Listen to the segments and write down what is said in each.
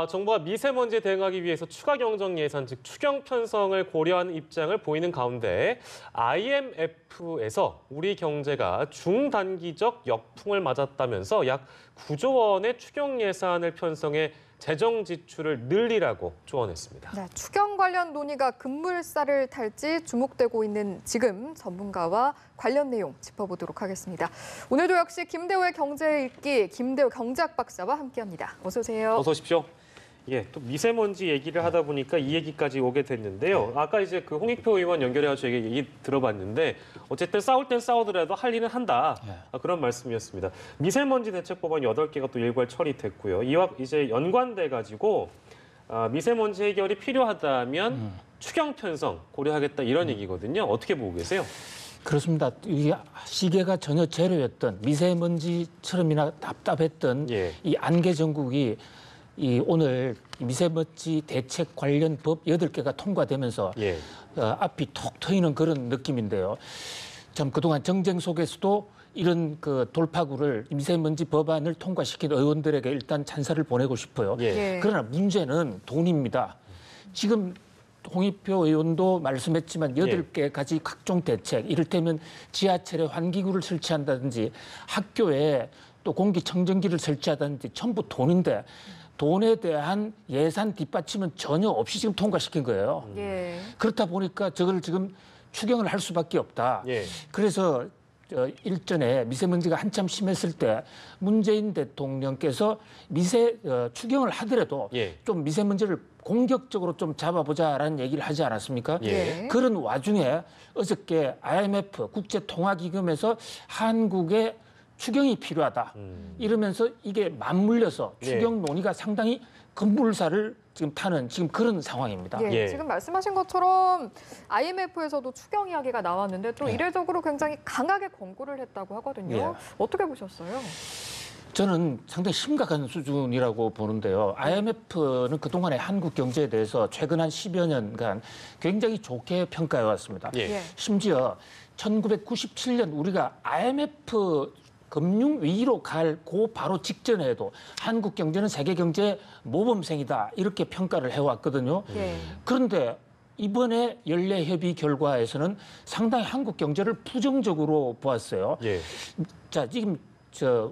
정부가 미세먼지에 대응하기 위해서 추가 경정 예산, 즉 추경 편성을 고려하는 입장을 보이는 가운데 IMF에서 우리 경제가 중단기적 역풍을 맞았다면서 약 9조 원의 추경 예산을 편성해 재정 지출을 늘리라고 조언했습니다. 네, 추경 관련 논의가 급물살을 탈지 주목되고 있는 지금 전문가와 관련 내용 짚어보도록 하겠습니다. 오늘도 역시 김대호의 경제 읽기 김대호 경제학 박사와 함께합니다. 어서 오세요. 어서 오십시오. 또 미세먼지 얘기를 하다 보니까 이 얘기까지 오게 됐는데요. 아까 이제 그 홍익표 의원 연결해가지고 얘기 들어봤는데 어쨌든 싸울 땐 싸우더라도 할 일은 한다. 그런 말씀이었습니다. 미세먼지 대책법안 8개가 또 일괄 처리됐고요. 이와 이제 연관돼가지고 미세먼지 해결이 필요하다면 추경 편성 고려하겠다 이런 얘기거든요. 어떻게 보고 계세요? 그렇습니다. 이게 시계가 전혀 제로였던 미세먼지처럼이나 답답했던 이 안개 전국이 오늘 미세먼지 대책 관련 법 8개가 통과되면서 앞이 톡 트이는 그런 느낌인데요. 참 그동안 정쟁 속에서도 이런 그 돌파구를 미세먼지 법안을 통과시킨 의원들에게 일단 찬사를 보내고 싶어요. 그러나 문제는 돈입니다. 지금 홍익표 의원도 말씀했지만 8개까지 각종 대책, 이를테면 지하철에 환기구를 설치한다든지 학교에 또 공기청정기를 설치하다든지 전부 돈인데 돈에 대한 예산 뒷받침은 전혀 없이 지금 통과시킨 거예요. 그렇다 보니까 저걸 지금 추경을 할 수밖에 없다. 그래서 일전에 미세먼지가 한참 심했을 때 문재인 대통령께서 추경을 하더라도 좀 미세먼지를 공격적으로 좀 잡아보자라는 얘기를 하지 않았습니까? 그런 와중에 어저께 IMF 국제통화기금에서 한국의 추경이 필요하다. 이러면서 이게 맞물려서 추경 논의가 상당히 급물살을 지금 타는 지금 그런 상황입니다. 지금 말씀하신 것처럼 IMF에서도 추경 이야기가 나왔는데 또 이례적으로 굉장히 강하게 권고를 했다고 하거든요. 어떻게 보셨어요? 저는 상당히 심각한 수준이라고 보는데요. IMF는 그동안의 한국 경제에 대해서 최근 한 10여 년간 굉장히 좋게 평가해 왔습니다. 심지어 1997년 우리가 IMF 금융 위기로 갈 바로 직전에도 한국 경제는 세계 경제의 모범생이다 이렇게 평가를 해왔거든요. 그런데 이번에 연례 협의 결과에서는 상당히 한국 경제를 부정적으로 보았어요. 자, 지금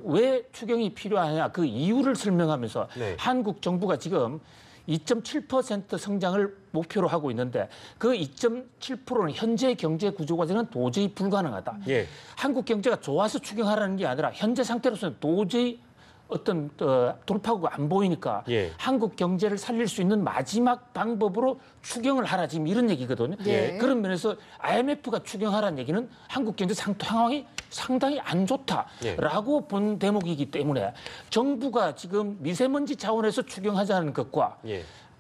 왜 추경이 필요하냐 그 이유를 설명하면서 한국 정부가 지금 2.7% 성장을 목표로 하고 있는데 그 2.7%는 현재 경제 구조 과정은 도저히 불가능하다. 한국 경제가 좋아서 추경하라는 게 아니라 현재 상태로서는 도저히 어떤 돌파구가 안 보이니까 한국 경제를 살릴 수 있는 마지막 방법으로 추경을 하라 지금 이런 얘기거든요. 그런 면에서 IMF가 추경하라는 얘기는 한국 경제 상황이 상당히 안 좋다라고 본 대목이기 때문에 정부가 지금 미세먼지 차원에서 추경하자는 것과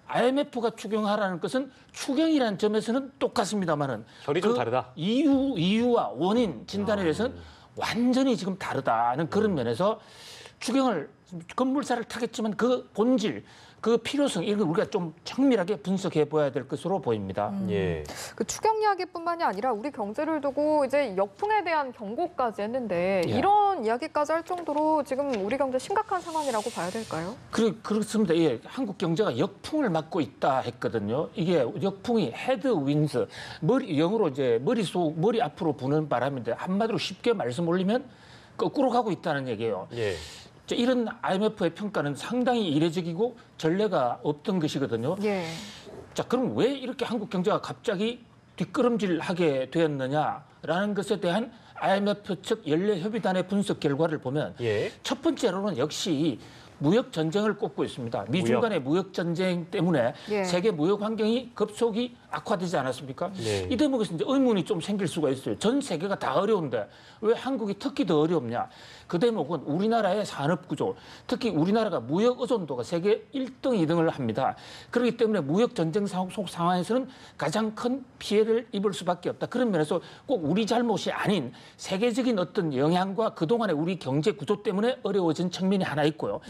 IMF가 추경하라는 것은 추경이라는 점에서는 똑같습니다만은 결이 좀 다르다. 이유와 원인 진단에 대해서는 완전히 지금 다르다는 그런 면에서 추경을 급물살을 타겠지만 그 본질, 그 필요성 이런 걸 우리가 좀 정밀하게 분석해 봐야 될 것으로 보입니다. 그 추경 이야기뿐만이 아니라 우리 경제를 두고 이제 역풍에 대한 경고까지 했는데 이런 이야기까지 할 정도로 지금 우리 경제 심각한 상황이라고 봐야 될까요? 그렇습니다. 한국 경제가 역풍을 맞고 있다 했거든요. 이게 역풍이 헤드윈드, 영어로 이제 머리 앞으로 부는 바람인데 한마디로 쉽게 말씀 올리면 거꾸로 가고 있다는 얘기예요. 이런 IMF의 평가는 상당히 이례적이고 전례가 없던 것이거든요. 자, 그럼 왜 이렇게 한국 경제가 갑자기 뒷걸음질하게 되었느냐라는 것에 대한 IMF 측 연례협의단의 분석 결과를 보면 첫 번째로는 역시 무역 전쟁을 꼽고 있습니다. 미중 간의 무역 전쟁 때문에 세계 무역 환경이 급속히 악화되지 않았습니까? 이 대목에서 이제 의문이 좀 생길 수가 있어요. 전 세계가 다 어려운데 왜 한국이 특히 더 어렵냐? 그 대목은 우리나라의 산업 구조, 특히 우리나라가 무역 의존도가 세계 1등, 2등을 합니다. 그렇기 때문에 무역 전쟁 상황에서는 가장 큰 피해를 입을 수밖에 없다. 그런 면에서 꼭 우리 잘못이 아닌 세계적인 어떤 영향과 그동안의 우리 경제 구조 때문에 어려워진 측면이 하나 있고요.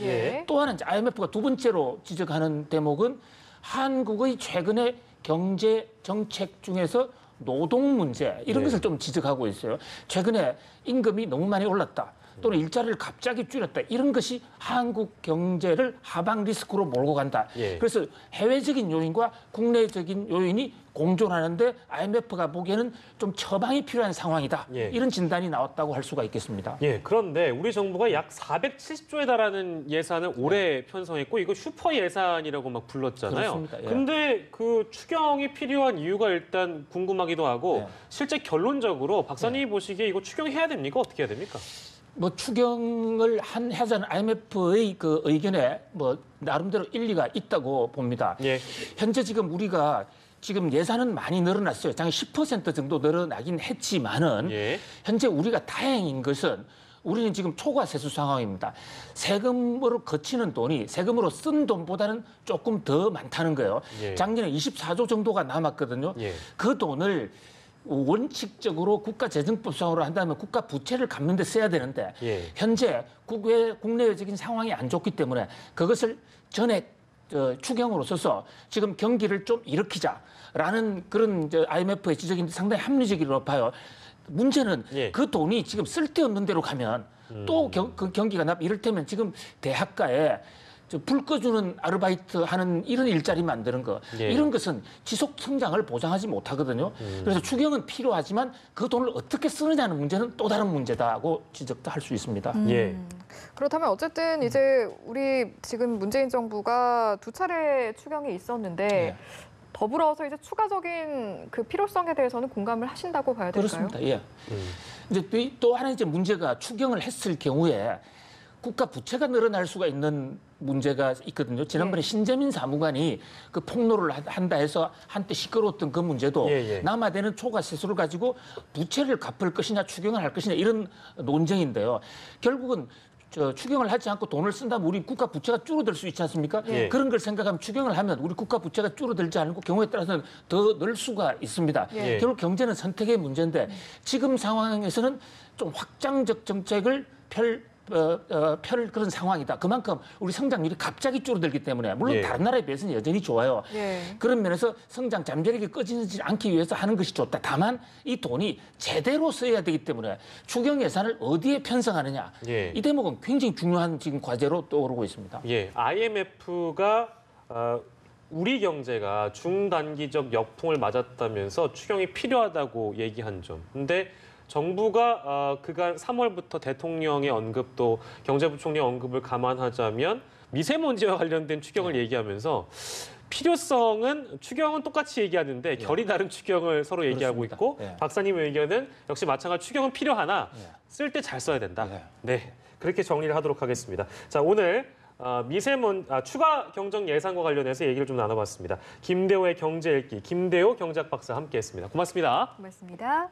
또 하나는 IMF가 두 번째로 지적하는 대목은 한국의 최근의 경제 정책 중에서 노동 문제 이런 것을 좀 지적하고 있어요. 최근에 임금이 너무 많이 올랐다. 또는 일자리를 갑자기 줄였다. 이런 것이 한국 경제를 하방 리스크로 몰고 간다. 예. 그래서 해외적인 요인과 국내적인 요인이 공존하는데 IMF가 보기에는 좀 처방이 필요한 상황이다. 예. 이런 진단이 나왔다고 할 수가 있겠습니다. 예, 그런데 우리 정부가 약 470조에 달하는 예산을 올해 편성했고 이거 슈퍼 예산이라고 막 불렀잖아요. 그렇습니다. 예. 근데 그 추경이 필요한 이유가 일단 궁금하기도 하고 예. 실제 결론적으로 박사님이 보시기에 이거 추경해야 됩니까? 어떻게 해야 됩니까? 뭐 추경을 하자는 IMF의 그 의견에 뭐 나름대로 일리가 있다고 봅니다. 예. 현재 지금 우리가 지금 예산은 많이 늘어났어요. 작년 10% 정도 늘어나긴 했지만은 예. 현재 우리가 다행인 것은 우리는 지금 초과 세수 상황입니다. 세금으로 거치는 돈이 세금으로 쓴 돈보다는 조금 더 많다는 거예요. 예. 작년에 24조 정도가 남았거든요. 예. 그 돈을 원칙적으로 국가재정법상으로 한다면 국가 부채를 갚는 데 써야 되는데 예. 현재 국내외적인 상황이 안 좋기 때문에 그것을 전액 추경으로 써서 지금 경기를 좀 일으키자라는 그런 IMF의 지적인데 상당히 합리적이라고 봐요. 문제는 예. 그 돈이 지금 쓸데없는 데로 가면 또 그 경기가 이를테면 지금 대학가에 불 꺼주는 아르바이트 하는 이런 일자리 만드는 거 예. 이런 것은 지속 성장을 보장하지 못하거든요. 그래서 추경은 필요하지만 그 돈을 어떻게 쓰느냐는 문제는 또 다른 문제다고 지적도 할 수 있습니다. 예. 그렇다면 어쨌든 이제 우리 지금 문재인 정부가 두 차례 추경이 있었는데 예. 더불어서 이제 추가적인 그 필요성에 대해서는 공감을 하신다고 봐야 될까요? 그렇습니다. 예. 이제 또 하나 이제 문제가 추경을 했을 경우에 국가 부채가 늘어날 수가 있는 문제가 있거든요. 지난번에 신재민 사무관이 그 폭로를 한다 해서 한때 시끄러웠던 그 문제도 남아되는 초과 세수를 가지고 부채를 갚을 것이냐 추경을 할 것이냐 이런 논쟁인데요. 결국은 추경을 하지 않고 돈을 쓴다면 우리 국가 부채가 줄어들 수 있지 않습니까? 예. 그런 걸 생각하면 추경을 하면 우리 국가 부채가 줄어들지 않고 경우에 따라서는 더 늘 수가 있습니다. 예. 결국 경제는 선택의 문제인데 지금 상황에서는 좀 확장적 정책을 펼 그런 상황이다. 그만큼 우리 성장률이 갑자기 줄어들기 때문에 물론 예. 다른 나라에 비해서는 여전히 좋아요. 예. 그런 면에서 성장 잠재력이 꺼지지 않기 위해서 하는 것이 좋다. 다만 이 돈이 제대로 써야 되기 때문에 추경 예산을 어디에 편성하느냐. 예. 이 대목은 굉장히 중요한 지금 과제로 떠오르고 있습니다. 예, IMF가 우리 경제가 중단기적 역풍을 맞았다면서 추경이 필요하다고 얘기한 점. 근데 정부가 그간 3월부터 대통령의 언급 또 경제부총리 언급을 감안하자면 미세먼지와 관련된 추경을 얘기하면서 필요성은 추경은 똑같이 얘기하는데 결이 다른 추경을 서로 얘기하고 그렇습니다. 있고 예. 박사님의 의견은 역시 마찬가지로 추경은 필요하나 쓸 때 잘 써야 된다. 예. 네, 그렇게 정리를 하도록 하겠습니다. 자, 오늘 추가 경정 예산과 관련해서 얘기를 좀 나눠봤습니다. 김대호의 경제 읽기, 김대호 경제학 박사 함께했습니다. 고맙습니다. 고맙습니다.